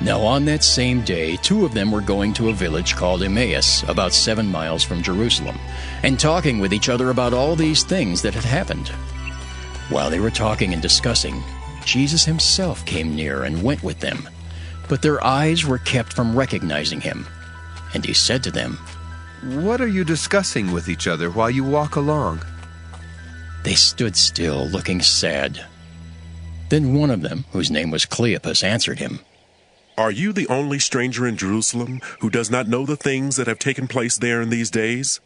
Now on that same day, two of them were going to a village called Emmaus, about 7 miles from Jerusalem, and talking with each other about all these things that had happened. While they were talking and discussing, Jesus himself came near and went with them, but their eyes were kept from recognizing him. And he said to them, "What are you discussing with each other while you walk along?" They stood still, looking sad. Then one of them, whose name was Cleopas, answered him, "Are you the only stranger in Jerusalem who does not know the things that have taken place there in these days?"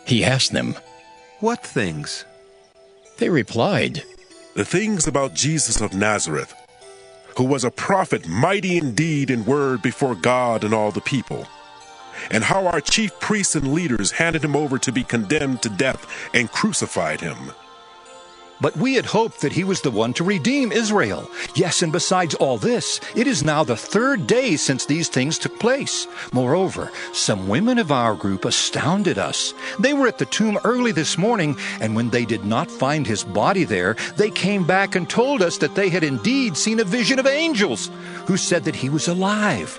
He asked them. "What things?" They replied, "The things about Jesus of Nazareth, who was a prophet mighty in deed and word before God and all the people, and how our chief priests and leaders handed him over to be condemned to death and crucified him. But we had hoped that he was the one to redeem Israel. Yes, and besides all this, it is now the 3rd day since these things took place. Moreover, some women of our group astounded us. They were at the tomb early this morning, and when they did not find his body there, they came back and told us that they had indeed seen a vision of angels, who said that he was alive.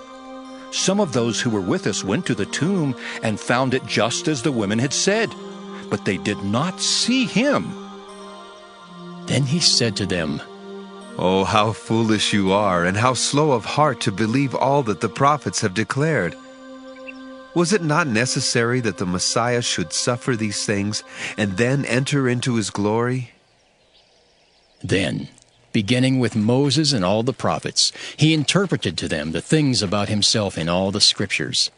Some of those who were with us went to the tomb and found it just as the women had said, but they did not see him." Then he said to them, "Oh, how foolish you are, and how slow of heart to believe all that the prophets have declared. Was it not necessary that the Messiah should suffer these things and then enter into his glory?" Then, beginning with Moses and all the prophets, he interpreted to them the things about himself in all the scriptures.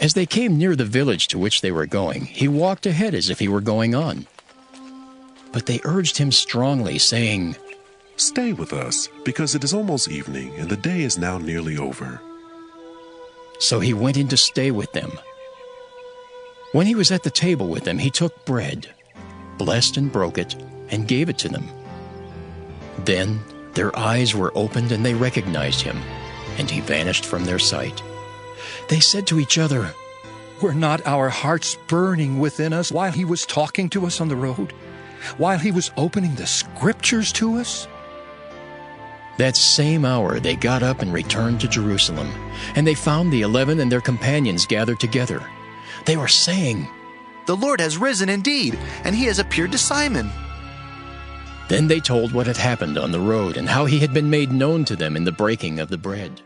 As they came near the village to which they were going, he walked ahead as if he were going on. But they urged him strongly, saying, "Stay with us, because it is almost evening, and the day is now nearly over." So he went in to stay with them. When he was at the table with them, he took bread, blessed and broke it, and gave it to them. Then their eyes were opened and they recognized him, and he vanished from their sight. They said to each other, "Were not our hearts burning within us while he was talking to us on the road? While he was opening the scriptures to us?" That same hour they got up and returned to Jerusalem, and they found the 11 and their companions gathered together. They were saying, "The Lord has risen indeed, and he has appeared to Simon." Then they told what had happened on the road and how he had been made known to them in the breaking of the bread.